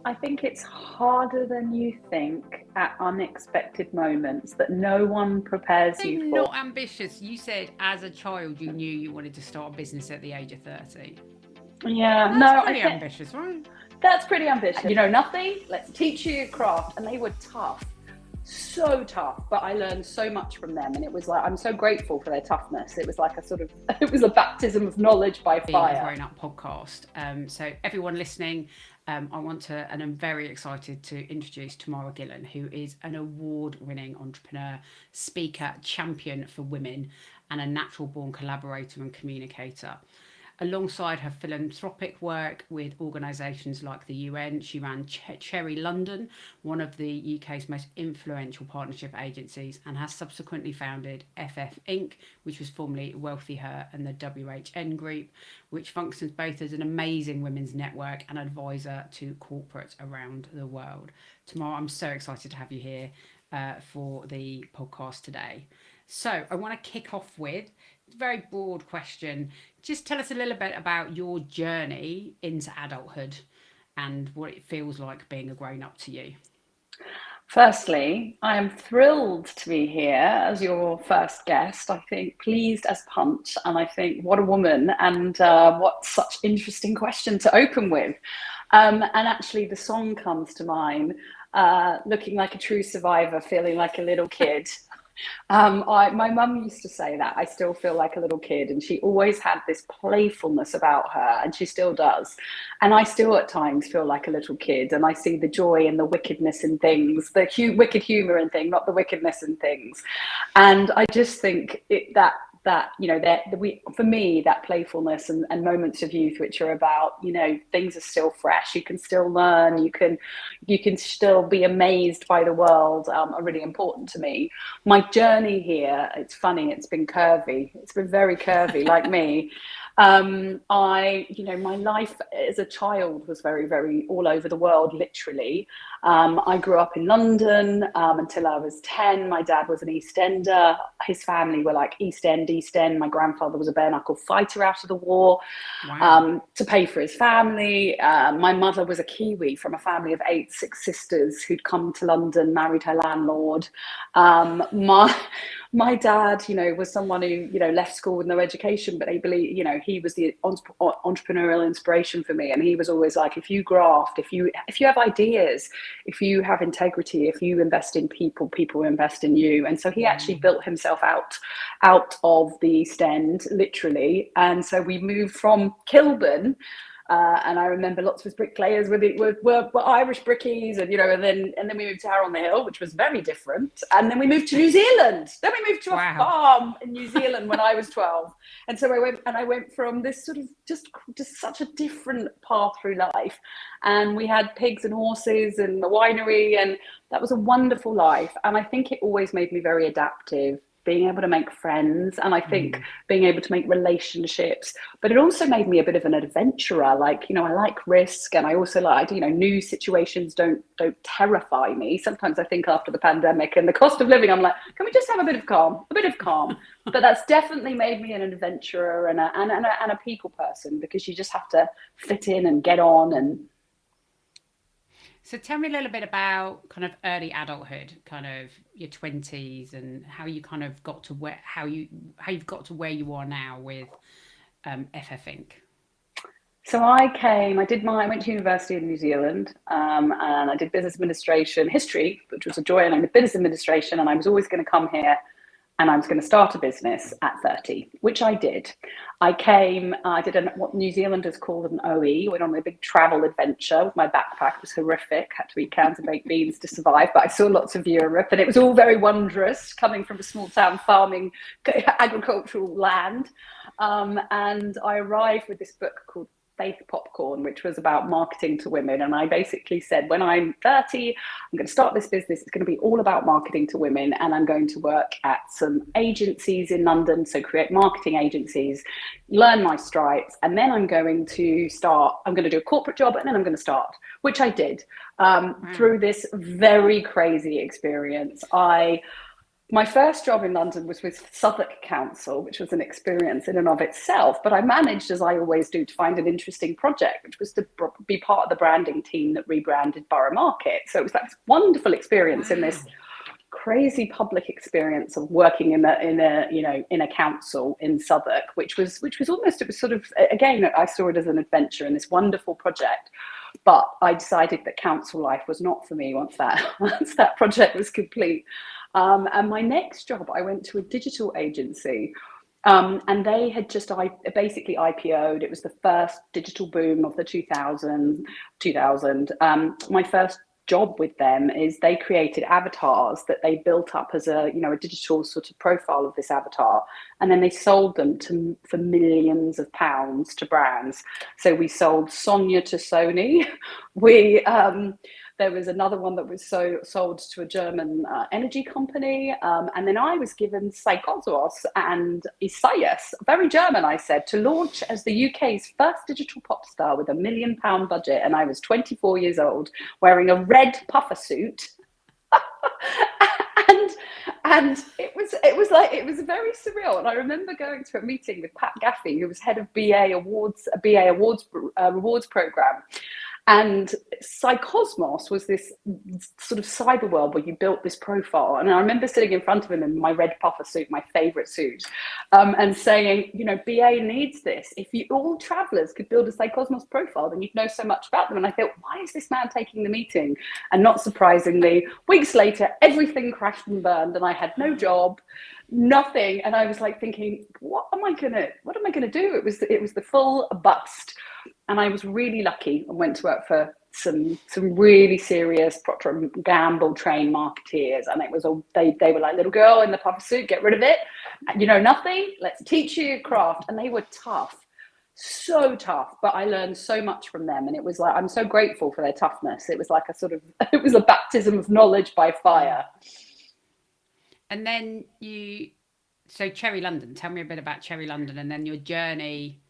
I think it's harder than you think at unexpected moments that no one prepares So you for. not ambitious. You said as a child you knew you wanted to start a business at the age of 30. Yeah, That's no, I pretty think ambitious, right? that's pretty ambitious. You know nothing, let's teach you craft. And they were tough, so tough, but I learned so much from them. And it was like, I'm so grateful for their toughness. It was like a sort of, it was a baptism of knowledge by Being a fire. grown up podcast. So, everyone listening, I want to, and I'm very excited to introduce Tamara Gillan, who is an award winning entrepreneur, speaker, champion for women, and a natural born collaborator and communicator. Alongside her philanthropic work with organisations like the UN, she ran Cherry London, one of the UK's most influential partnership agencies, and has subsequently founded FFinc, which was formerly WealthiHer and the WHN Group, which functions both as an amazing women's network and advisor to corporates around the world. Tamara, I'm so excited to have you here for the podcast today. So, I want to kick off with a very broad question. Just tell us a little bit about your journey into adulthood and what it feels like being a grown up to you. Firstly, I am thrilled to be here as your first guest. I think pleased as punch, and I think what a woman, and what such interesting question to open with. And actually, the song comes to mind. Looking like a true survivor, feeling like a little kid. My mum used to say that I still feel like a little kid, and she always had this playfulness about her, and she still does. And I still at times feel like a little kid, and I see the joy and the wickedness in things, the wicked humor in things, not the wickedness in things. And I just think that that we, for me, that playfulness and moments of youth which are about, things are still fresh, you can still learn, you can still be amazed by the world, are really important to me. My journey here, it's funny, it's been curvy, it's been very curvy, like me. My life as a child was very, very all over the world, literally. I grew up in London until I was 10. My dad was an East Ender. His family were like East End, East End. My grandfather was a bare knuckle fighter out of the war, Wow. to pay for his family. My mother was a Kiwi from a family of eight, six sisters who'd come to London, married her landlord. My dad, was someone who, left school with no education, but they believe, he was the entrepreneurial inspiration for me. And he was always like, if you graft, if you have ideas, if you have integrity, if you invest in people, people invest in you. And so he actually built himself out of the East End, literally. And so we moved from Kilburn. And I remember lots of his bricklayers were Irish brickies, and then we moved to Harrow on the Hill, which was very different. And then we moved to New Zealand. Then we moved to a Wow. farm in New Zealand when I was 12. And so I went from this sort of just such a different path through life. And we had pigs and horses and a winery, and that was a wonderful life. And I think it always made me very adaptive, being able to make friends, and I think being able to make relationships. But it also made me a bit of an adventurer. Like, I like risk, and I also like, new situations don't terrify me. Sometimes I think after the pandemic and the cost of living, I'm like, can we just have a bit of calm, But that's definitely made me an adventurer and a people person, because you just have to fit in and get on. And So tell me a little bit about kind of early adulthood, kind of your 20s, and how you kind of got to where you've got to where you are now with FFinc. so I went to university in New Zealand, and I did business administration, history, which was a joy, and I did business administration, and I was always going to come here and I was going to start a business at 30, which I did. I did what New Zealanders call an OE, went on a big travel adventure with my backpack. It was horrific, had to eat cans of baked beans to survive, but I saw lots of Europe, and it was all very wondrous, coming from a small town farming agricultural land. And I arrived with this book called Faith Popcorn, which was about marketing to women. And I basically said, when I'm 30, I'm going to start this business. It's going to be all about marketing to women. And I'm going to work at some agencies in London. So create marketing agencies, learn my stripes. And then I'm going to do a corporate job, and then I'm going to start, which I did, through this very crazy experience. My first job in London was with Southwark Council, which was an experience in and of itself. But I managed, as I always do, to find an interesting project, which was to be part of the branding team that rebranded Borough Market. So it was that wonderful experience in Wow. this crazy public experience of working in a council in Southwark, which was almost, it was sort of, again, I saw it as an adventure in this wonderful project. But I decided that council life was not for me once that once that project was complete. And my next job, I went to a digital agency, and they had just basically IPO'd. It was the first digital boom of the 2000. My first job with them is they created avatars that they built up as a digital sort of profile of this avatar, and then they sold them for millions of pounds to brands. So we sold Sonia to Sony. We There was another one that was sold to a German energy company. And then I was given Psychosmos and Isaias, very German, I said, to launch as the UK's first digital pop star with £1 million budget. And I was 24 years old, wearing a red puffer suit. and it was very surreal. And I remember going to a meeting with Pat Gaffey, who was head of BA Awards rewards program. And Psychosmos was this sort of cyber world where you built this profile. And I remember sitting in front of him in my red puffer suit, my favorite suit, and saying, BA needs this. If all travelers could build a Psychosmos profile, then you'd know so much about them. And I thought, why is this man taking the meeting? And not surprisingly, weeks later, everything crashed and burned, and I had no job, nothing. And I was like thinking, what am I gonna do? It was the full bust. And I was really lucky and went to work for some really serious Procter and Gamble trained marketeers, and it was they were like, little girl in the puffer suit, get rid of it, you know nothing, let's teach you your craft. And they were tough, so tough, but I learned so much from them, and it was like, I'm so grateful for their toughness. It was like it was a baptism of knowledge by fire. And then so Cherry London, tell me a bit about Cherry London and then your journey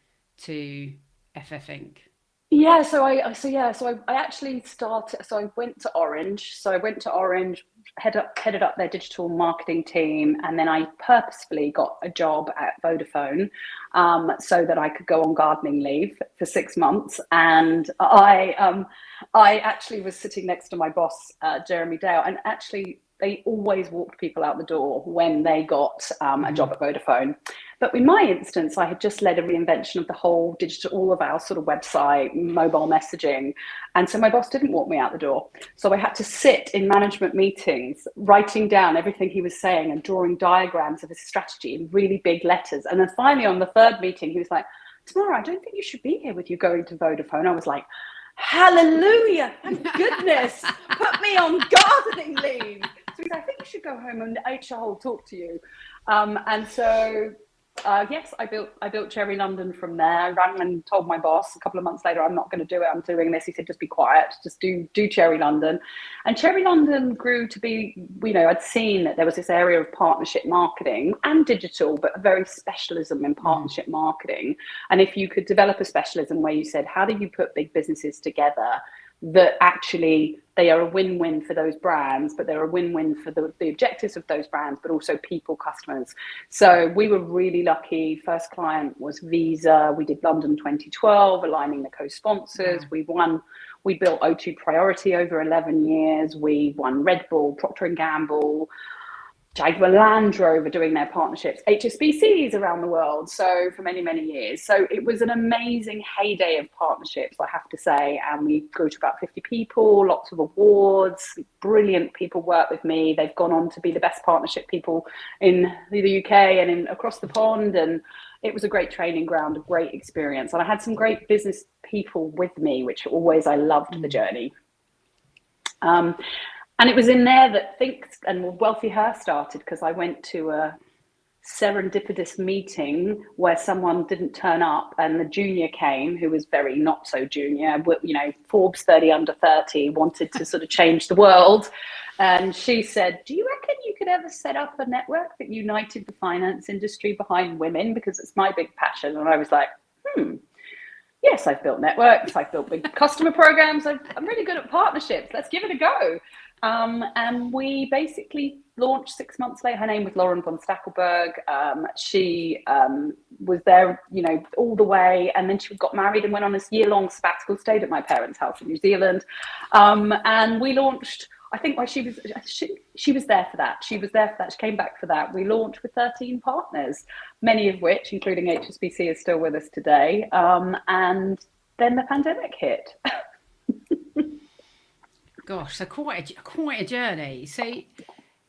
to FFinc. Yeah, so I actually started. So I went to Orange. Headed up their digital marketing team, and then I purposefully got a job at Vodafone, so that I could go on gardening leave for 6 months. And I actually was sitting next to my boss, Jeremy Dale, and actually they always walked people out the door when they got a job at Vodafone. But in my instance, I had just led a reinvention of the whole digital, all of our sort of website, mobile messaging. And so my boss didn't walk me out the door. So I had to sit in management meetings, writing down everything he was saying and drawing diagrams of his strategy in really big letters. And then finally on the third meeting, he was like, Tamara, I don't think you should be here with you going to Vodafone. I was like, hallelujah, thank goodness, put me on gardening leave. So he's like, I think you should go home and HR will talk to you. And so yes, I built Cherry London from there. I rang and told my boss a couple of months later, I'm not going to do it, I'm doing this. He said, just be quiet, just do Cherry London. And Cherry London grew to be, I'd seen that there was this area of partnership marketing and digital, but a very specialism in partnership marketing. And if you could develop a specialism where you said, how do you put big businesses together that actually they are a win-win for those brands, but they're a win-win for the objectives of those brands, but also people, customers. So we were really lucky. First client was Visa. We did London 2012, aligning the co-sponsors. Wow. We built O2 Priority over 11 years. We won Red Bull, Procter and Gamble, Jaguar Land Rover doing their partnerships, HSBCs around the world, so for many, many years. So it was an amazing heyday of partnerships, I have to say, and we grew to about 50 people, lots of awards, brilliant people work with me. They've gone on to be the best partnership people in the UK and across the pond, and it was a great training ground, a great experience. And I had some great business people with me, which always, I loved the journey. And it was in there that Think and WealthiHer started, because I went to a serendipitous meeting where someone didn't turn up and the junior came, who was very not so junior, Forbes 30 under 30, wanted to sort of change the world. And she said, do you reckon you could ever set up a network that united the finance industry behind women? Because it's my big passion. And I was like, yes, I've built networks, I've built big customer programs, I'm really good at partnerships, let's give it a go. And we basically launched 6 months later. Her name was Lauren von Stackelberg. She was there, all the way, and then she got married and went on this year-long sabbatical, stayed at my parents' house in New Zealand, and we launched. I think why she was there for that. She was there for that. She came back for that. We launched with 13 partners, many of which, including HSBC, is still with us today. And then the pandemic hit. Gosh, so quite a journey. So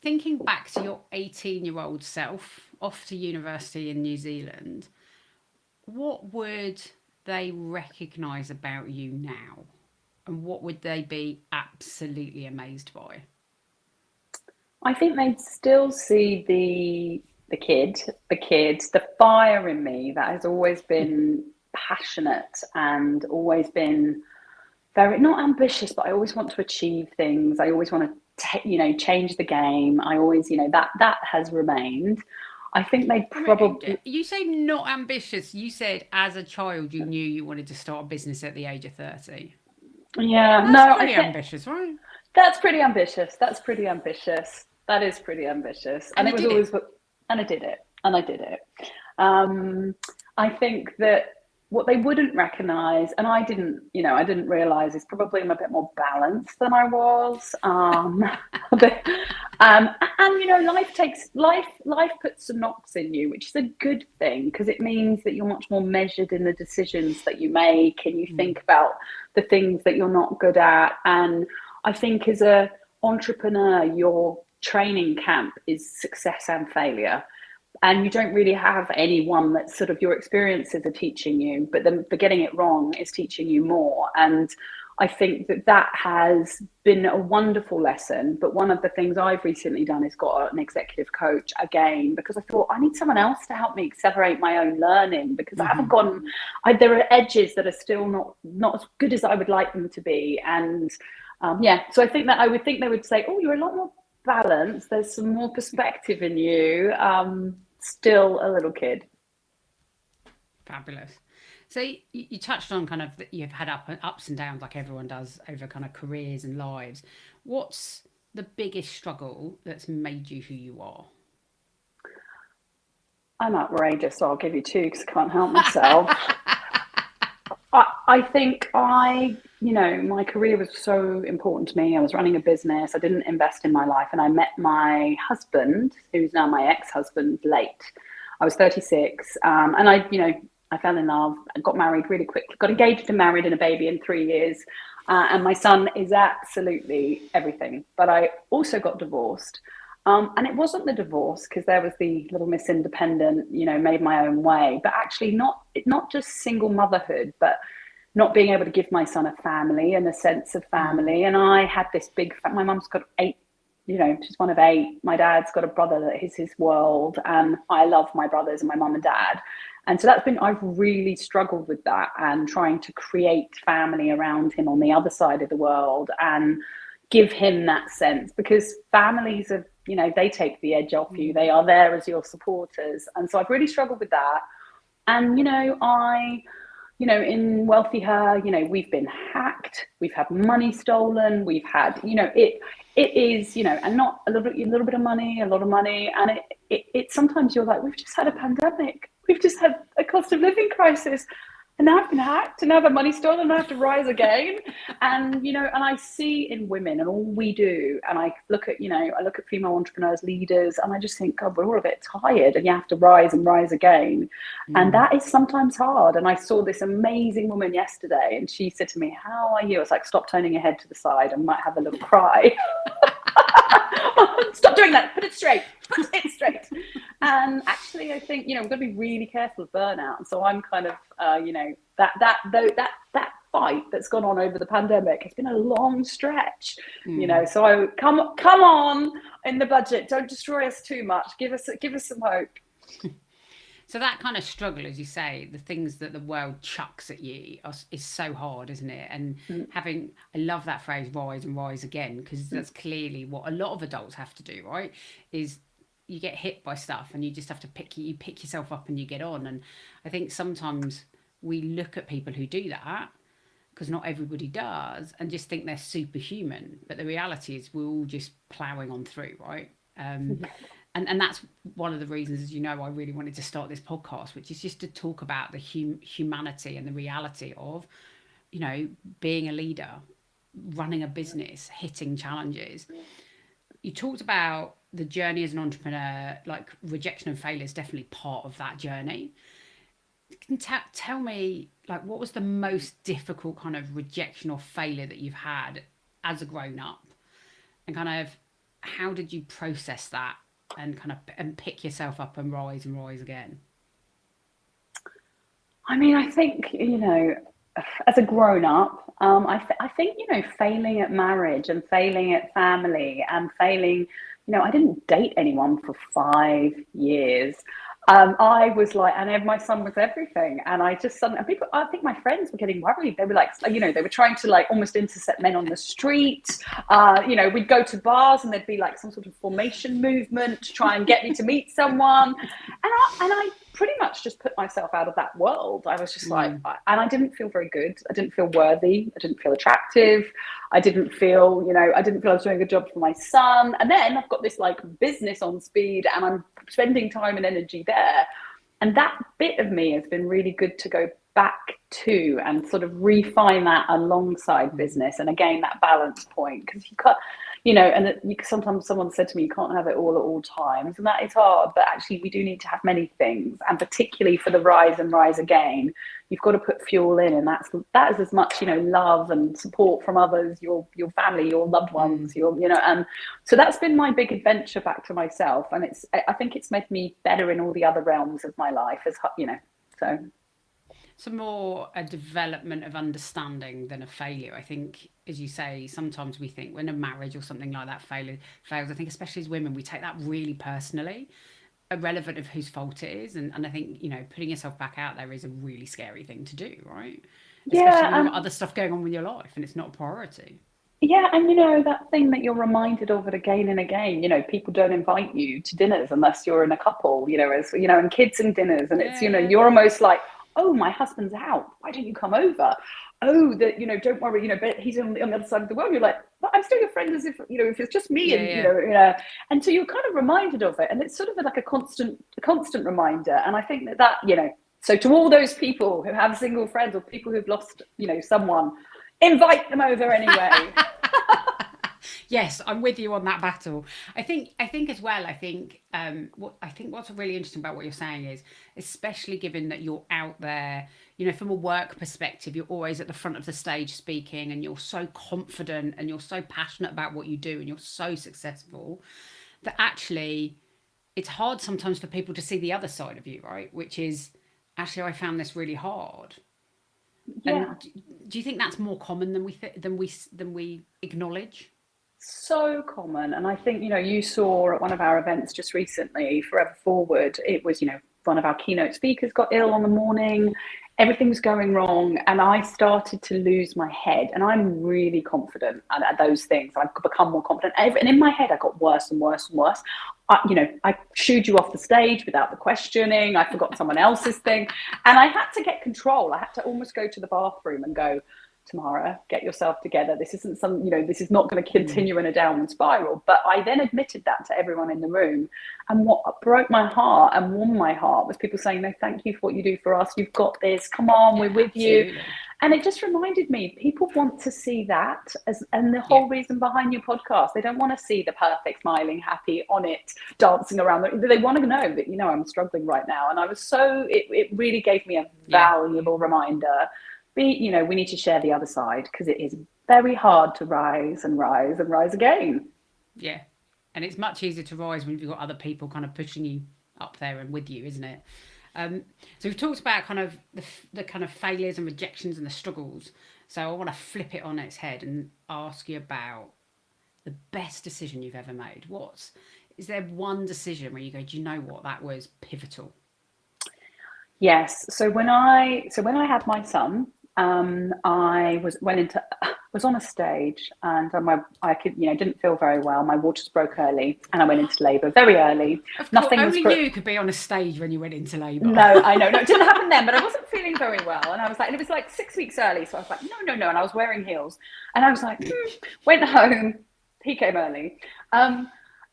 thinking back to your 18-year-old self off to university in New Zealand, what would they recognise about you now? And what would they be absolutely amazed by? I think they'd still see the fire in me that has always been passionate and always been very not ambitious, but I always want to achieve things. I always want to, change the game. I always, that has remained. I think they probably. You say not ambitious. You said as a child you knew you wanted to start a business at the age of 30. Yeah, That's no, pretty ambitious, right? That's pretty ambitious. That is pretty ambitious. And it was always, and I did it. I think that what they wouldn't recognize, and I didn't realize, is probably I'm a bit more balanced than I was. And life puts some knocks in you, which is a good thing, because it means that you're much more measured in the decisions that you make, and you think about the things that you're not good at. And I think as a entrepreneur, your training camp is success and failure. And you don't really have anyone that sort of your experiences are teaching you, but then the getting it wrong is teaching you more. And I think that has been a wonderful lesson. But one of the things I've recently done is got an executive coach again, because I thought I need someone else to help me accelerate my own learning, because I haven't there are edges that are still not as good as I would like them to be. And so I think that I would think they would say, oh, you're a lot more balanced. There's some more perspective in you. Still a little kid. Fabulous. So you touched on kind of that you've had ups and downs like everyone does over kind of careers and lives. What's the biggest struggle that's made you who you are? I'm outrageous, so I'll give you two because I can't help myself. I think my career was so important to me. I was running a business. I didn't invest in my life. And I met my husband, who's now my ex-husband, late. I was 36. And I fell in love. I got married really quickly, got engaged and married and a baby in 3 years. And my son is absolutely everything. But I also got divorced. And it wasn't the divorce, because there was the little Miss Independent, made my own way, but actually not just single motherhood, but not being able to give my son a family and a sense of family. And I had this my mum's got 8, she's one of 8. My dad's got a brother that is his world. And I love my brothers and my mum and dad. And so I've really struggled with that, and trying to create family around him on the other side of the world and give him that sense, because families are, they take the edge off you. They are there as your supporters. And so I've really struggled with that. And, in WealthiHer, we've been hacked, we've had money stolen, we've had, it is, and not a little bit of money, a lot of money. And it sometimes you're like, we've just had a pandemic. We've just had a cost of living crisis. And now I've been hacked, and now I've had money stolen, and I have to rise again. And, and I see in women and all we do, and I look at female entrepreneurs, leaders, and I just think, God, we're all a bit tired, and you have to rise and rise again. And that is sometimes hard. And I saw this amazing woman yesterday, and she said to me, how are you? I was like, stop turning your head to the side. I might have a little cry. Stop doing that. Put it straight. And actually, I think, we've got to be really careful of burnout. And so I'm kind of, that fight that's gone on over the pandemic, it's been a long stretch, so I come on in the budget. Don't destroy us too much. Give us some hope. So that kind of struggle, as you say, the things that the world chucks at you is so hard, isn't it? And I love that phrase, rise and rise again, because that's clearly what a lot of adults have to do, right? Is you get hit by stuff and you just have to pick yourself up and you get on. And I think sometimes we look at people who do that, because not everybody does, and just think they're superhuman. But the reality is we're all just ploughing on through, right? And that's one of the reasons, as you know, I really wanted to start this podcast, which is just to talk about the humanity and the reality of, being a leader, running a business, hitting challenges. You talked about the journey as an entrepreneur, like rejection and failure is definitely part of that journey. Can tell me, like, what was the most difficult kind of rejection or failure that you've had as a grown up, and kind of how did you process that and kind of and pick yourself up and rise again? I mean, I think, as a grown up, I think, failing at marriage and failing at family and failing, I didn't date anyone for 5 years. I was like, and my son was everything. And I just suddenly, people, I think my friends were getting worried. They were like, they were trying to like almost intercept men on the street. We'd go to bars and there'd be like some sort of formation movement to try and get me to meet someone. And I pretty much just put myself out of that world. I was just like, and I didn't feel very good. I didn't feel worthy. I didn't feel attractive. I didn't feel I was doing a good job for my son. And then I've got this like business on speed and I'm spending time and energy there. And that bit of me has been really good to go back to and sort of refine that alongside business. And again, that balance point, because you can't, sometimes someone said to me, you can't have it all at all times. And that is hard, but actually we do need to have many things. And particularly for the rise and rise again, you've got to put fuel in. And that is as much, love and support from others, your family, your loved ones, and so that's been my big adventure back to myself. And I think it's made me better in all the other realms of my life, so. So more a development of understanding than a failure. I think, as you say, sometimes we think when a marriage or something like that fails, I think especially as women, we take that really personally, irrelevant of whose fault it is. And I think, putting yourself back out there is a really scary thing to do, right? Especially when you've got other stuff going on with your life and it's not a priority. Yeah, and that thing that you're reminded of it again and again, people don't invite you to dinners unless you're in a couple, and kids and dinners. And it's, you're almost like, oh, my husband's out. Why don't you come over? Oh, don't worry, but he's on the other side of the world. You're like, but I'm still your friend as if, if it's just me and so you're kind of reminded of it. And it's sort of like a constant reminder. And I think that, so to all those people who have single friends or people who've lost, someone, invite them over anyway. Yes, I'm with you on that battle. I think as well. What's really interesting about what you're saying is, especially given that you're out there, from a work perspective, you're always at the front of the stage speaking, and you're so confident and you're so passionate about what you do, and you're so successful that actually it's hard sometimes for people to see the other side of you, right? Which is actually, I found this really hard. Yeah. And do you think that's more common than we acknowledge? So common. And I think, you saw at one of our events just recently, Forever Forward, it was, one of our keynote speakers got ill on the morning, everything was going wrong. And I started to lose my head. And I'm really confident at those things. I've become more confident. And in my head, I got worse and worse and worse. I shooed you off the stage without the questioning. I forgot someone else's thing. And I had to get control. I had to almost go to the bathroom and go, Tamara, get yourself together. This isn't this is not going to continue in a downward spiral. But I then admitted that to everyone in the room. And what broke my heart and warmed my heart was people saying, no, thank you for what you do for us. You've got this. Come on, we're with you. And it just reminded me, people want to see that and the whole reason behind your podcast. They don't want to see the perfect, smiling, happy, on it, dancing around. They want to know that, I'm struggling right now. And I was it really gave me a valuable reminder. We need to share the other side, because it is very hard to rise and rise and rise again. Yeah. And it's much easier to rise when you've got other people kind of pushing you up there and with you, isn't it? So we've talked about kind of the kind of failures and rejections and the struggles. So I want to flip it on its head and ask you about the best decision you've ever made. Is there one decision where you go, do you know what, that was pivotal? Yes. So when I had my son, I was on a stage, and didn't feel very well. My waters broke early, and I went into labour very early. Of course, you could be on a stage when you went into labour. No, I know. No, it didn't happen then, but I wasn't feeling very well, and I was like, and it was like 6 weeks early, so I was like, no, and I was wearing heels, and I was like, went home. He came early.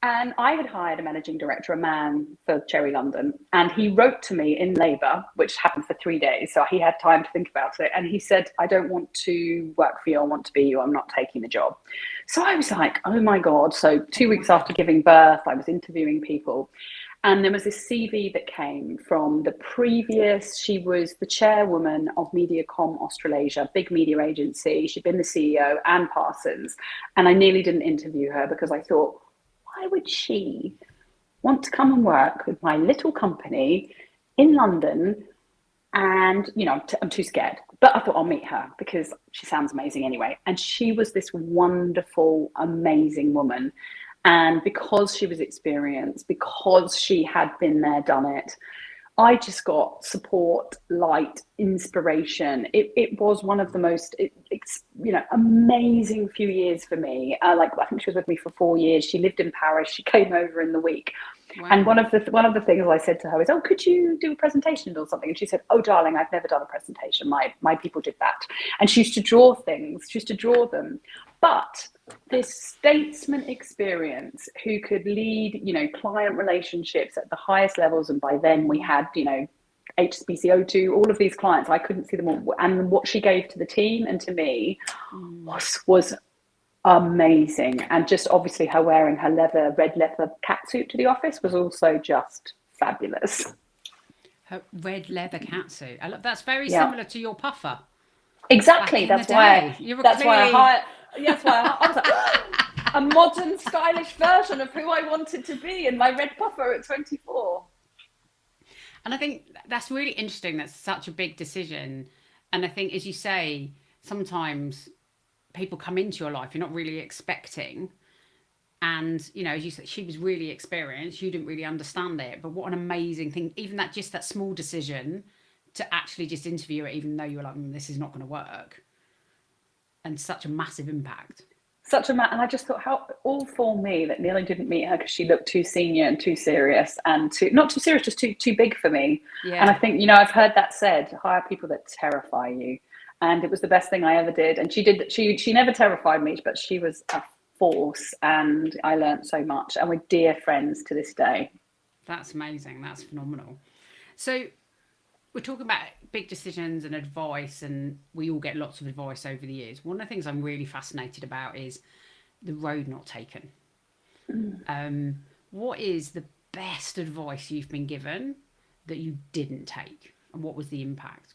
And I had hired a managing director, a man, for Cherry London. And he wrote to me in Labour, which happened for 3 days. So he had time to think about it. And he said, I don't want to work for you. I want to be you. I'm not taking the job. So I was like, oh my God. So 2 weeks after giving birth, I was interviewing people. And there was this CV that came from the previous, she was the chairwoman of Mediacom Australasia, big media agency. She'd been the CEO and Parsons. And I nearly didn't interview her because I thought, why would she want to come and work with my little company in London? And, I'm too scared. But I thought I'll meet her because she sounds amazing anyway. And she was this wonderful, amazing woman. And because she was experienced, because she had been there, done it, I just got support, light, inspiration. It was one of the most, amazing few years for me. I think she was with me for 4 years. She lived in Paris. She came over in the week. Wow. And one of the things I said to her is, oh, could you do a presentation or something? And she said, oh, darling, I've never done a presentation. My people did that. And she used to draw things. She used to draw them. But this statesman experience who could lead, client relationships at the highest levels. And by then we had, HSBC, O2, all of these clients, I couldn't see them all. And what she gave to the team and to me was amazing. And just obviously her wearing her red leather catsuit to the office was also just fabulous. Her red leather catsuit. I love that's very similar to your puffer. Exactly. That's why I hired. That's why I was like, a modern, stylish version of who I wanted to be in my red puffer at 24. And I think that's really interesting. That's such a big decision. And I think, as you say, sometimes people come into your life you're not really expecting. And, as you said, she was really experienced. You didn't really understand it. But what an amazing thing. Even that small decision to actually just interview it, even though you were like, this is not going to work. And such a massive impact. And I just thought how all for me that Neil didn't meet her because she looked too senior and too serious and not too serious, just too big for me. Yeah. And I think, I've heard that said, hire people that terrify you. And it was the best thing I ever did. And she never terrified me, but she was a force and I learned so much. And we're dear friends to this day. That's amazing. That's phenomenal. So we're talking about big decisions and advice, and we all get lots of advice over the years. One of the things I'm really fascinated about is the road not taken. What is the best advice you've been given that you didn't take, and what was the impact?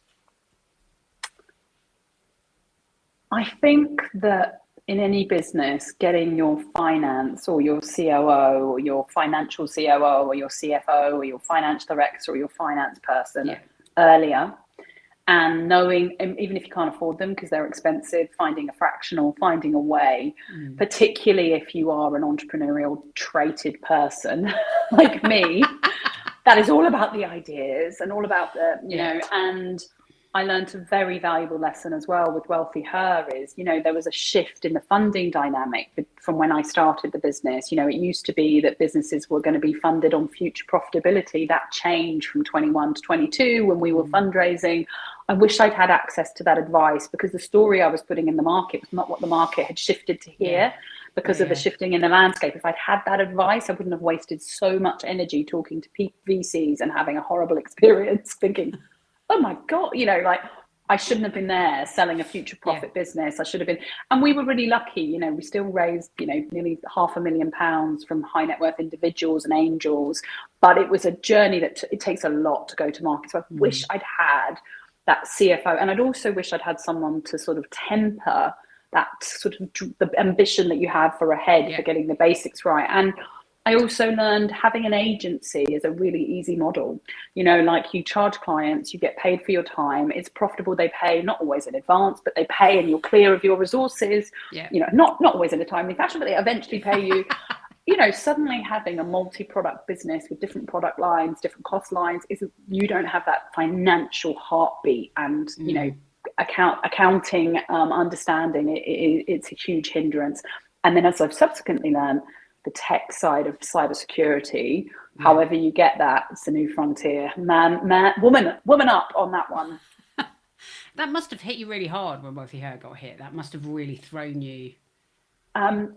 I think that in any business, getting your finance or your COO or your financial COO or your CFO or your finance director or your finance person earlier, and knowing, even if you can't afford them because they're expensive, finding a fractional, finding a way, particularly if you are an entrepreneurial traded person like me, that is all about the ideas and all about the, and I learned a very valuable lesson as well with WealthiHer is, there was a shift in the funding dynamic from when I started the business. It used to be that businesses were going to be funded on future profitability. That changed from 21 to 22 when we were fundraising. I wish I'd had access to that advice because the story I was putting in the market was not what the market had shifted to here because of the shifting in the landscape. If I'd had that advice, I wouldn't have wasted so much energy talking to VCs and having a horrible experience thinking, oh my God, I shouldn't have been there selling a future profit business. I should have been. And we were really lucky, we still raised, nearly £500,000 from high net worth individuals and angels. But it was a journey that it takes a lot to go to market. So I wish I'd had that CFO. And I'd also wish I'd had someone to sort of temper that sort of the ambition that you have for a head for getting the basics right. And I also learned having an agency is a really easy model. Like you charge clients, you get paid for your time. It's profitable. They pay not always in advance, but they pay and you're clear of your resources. Not always in a timely fashion, but they eventually pay you. Suddenly having a multi-product business with different product lines, different cost lines, you don't have that financial heartbeat and accounting understanding. It's a huge hindrance. And then as I've subsequently learned, the tech side of cybersecurity, however you get that, it's a new frontier. Woman up on that one. That must have hit you really hard when WealthiHer got hit. That must have really thrown you.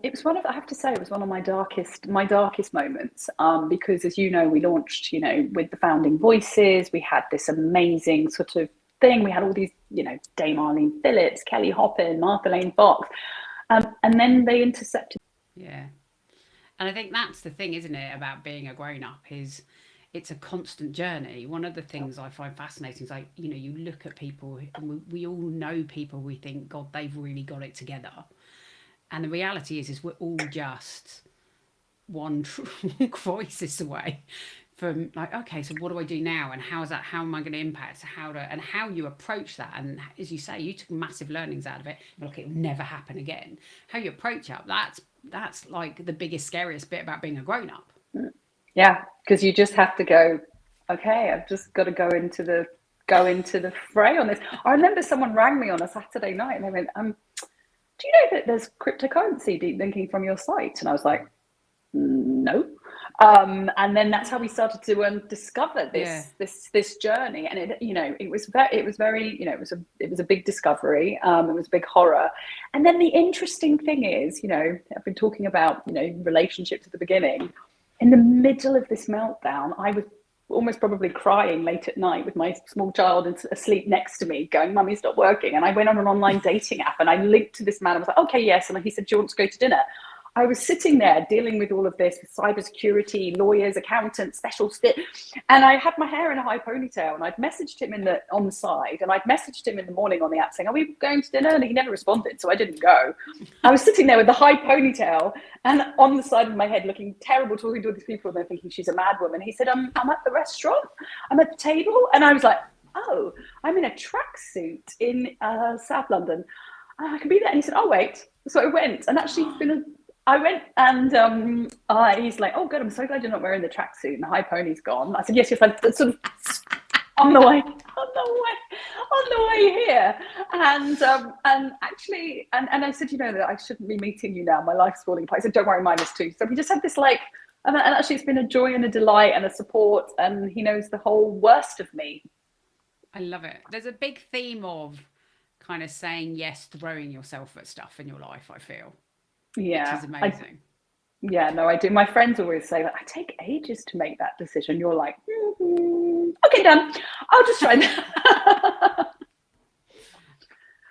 It was I have to say, it was one of my darkest moments, because as you know, we launched, with the founding voices, we had this amazing sort of thing. We had all these, Dame Arlene Phillips, Kelly Hoppin, Martha Lane Fox, and then they intercepted. Yeah. And I think that's the thing, isn't it, about being a grown up is it's a constant journey. One of the things I find fascinating is like, you look at people and we all know people, we think, God, they've really got it together. And the reality is we're all just one crisis away from like, okay, so what do I do now? And how am I going to impact? And how you approach that. And as you say, you took massive learnings out of it. You're like, it'll never happen again. How you approach it, that's like the biggest, scariest bit about being a grown up. Yeah, because you just have to go, okay, I've just got to go into the fray on this. I remember someone rang me on a Saturday night and they went, do you know that there's cryptocurrency deep linking from your site? And I was like, no. And then that's how we started to discover this journey. And it was very, it was a big discovery. It was a big horror. And then the interesting thing is, I've been talking about, relationships at the beginning. In the middle of this meltdown, I was almost probably crying late at night with my small child asleep next to me going, Mummy's not working. And I went on an online dating app and I linked to this man. I was like, okay, yes. And he said, do you want to go to dinner? I was sitting there dealing with all of this, with cybersecurity, lawyers, accountants, and I had my hair in a high ponytail, and I'd messaged him on the side, and I'd messaged him in the morning on the app saying, are we going to dinner? And he never responded, so I didn't go. I was sitting there with the high ponytail and on the side of my head looking terrible, talking to all these people, and they're thinking she's a mad woman. He said, I'm at the restaurant, I'm at the table, and I was like, oh, I'm in a tracksuit in South London. I can be there. And he said, oh, wait. So I went, and actually I went and he's like, oh, good, I'm so glad you're not wearing the tracksuit and the high pony's gone. I said, yes, I sort of on the way here. And actually, and I said, that I shouldn't be meeting you now. My life's falling apart. I said, don't worry, mine is too. So we just had this and actually it's been a joy and a delight and a support. And he knows the whole worst of me. I love it. There's a big theme of kind of saying yes, throwing yourself at stuff in your life, I feel. Yeah, which is amazing. I do. My friends always say that I take ages to make that decision. You're like, okay, done. I'll just try that.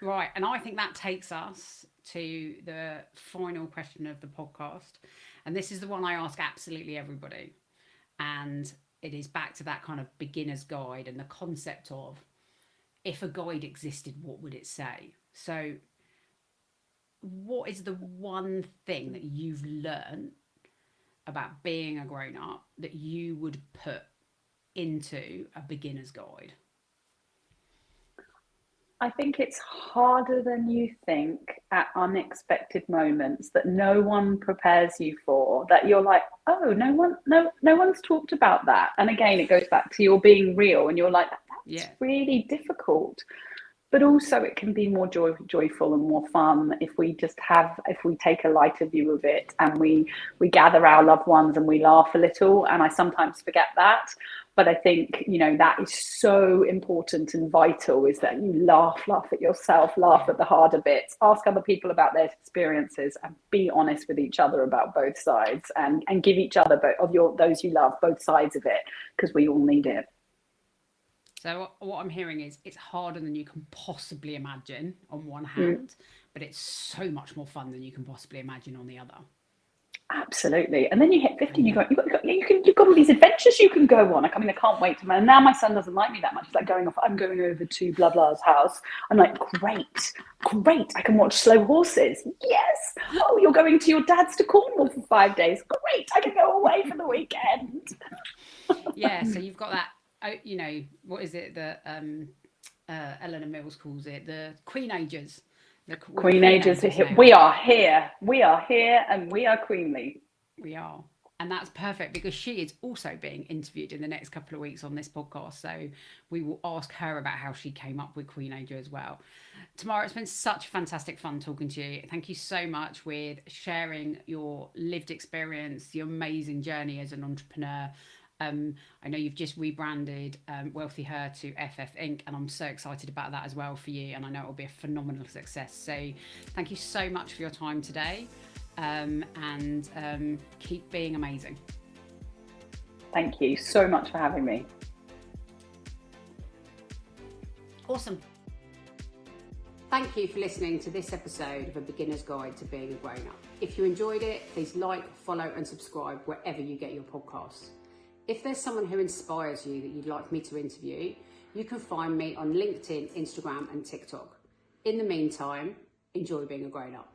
Right, and I think that takes us to the final question of the podcast, and this is the one I ask absolutely everybody, and it is back to that kind of beginner's guide and the concept of if a guide existed, what would it say? So what is the one thing that you've learned about being a grown-up that you would put into a beginner's guide? I think it's harder than you think at unexpected moments that no one prepares you for, that you're like, oh, no one's talked about that. And again, it goes back to your being real, and you're like, that's really difficult. But also it can be more joyful and more fun if we take a lighter view of it, and we gather our loved ones and we laugh a little. And I sometimes forget that, but I think that is so important and vital, is that you laugh at yourself, laugh at the harder bits, ask other people about their experiences, and be honest with each other about both sides, and give each other those you love both sides of it, because we all need it. So what I'm hearing is it's harder than you can possibly imagine on one hand, but it's so much more fun than you can possibly imagine on the other. Absolutely. And then you hit 50 and you've got all these adventures you can go on. I can't wait to. And now my son doesn't like me that much. It's like going off, I'm going over to blah blah's house. I'm like, great. I can watch slow horses. Yes. Oh, you're going to your dad's to Cornwall for 5 days. Great. I can go away for the weekend. Yeah. So you've got that. What is it that Eleanor Mills calls it? The queenagers. Queenagers. We are here, and we are queenly. We are. And that's perfect, because she is also being interviewed in the next couple of weeks on this podcast. So we will ask her about how she came up with Queenager as well. Tamara, it's been such fantastic fun talking to you. Thank you so much with sharing your lived experience, your amazing journey as an entrepreneur. I know you've just rebranded WealthiHer to FFinc, and I'm so excited about that as well for you. And I know it will be a phenomenal success. So thank you so much for your time today. and keep being amazing. Thank you so much for having me. Awesome. Thank you for listening to this episode of A Beginner's Guide to Being a Grown-Up. If you enjoyed it, please like, follow and subscribe wherever you get your podcasts. If there's someone who inspires you that you'd like me to interview, you can find me on LinkedIn, Instagram and TikTok. In the meantime, enjoy being a grown-up.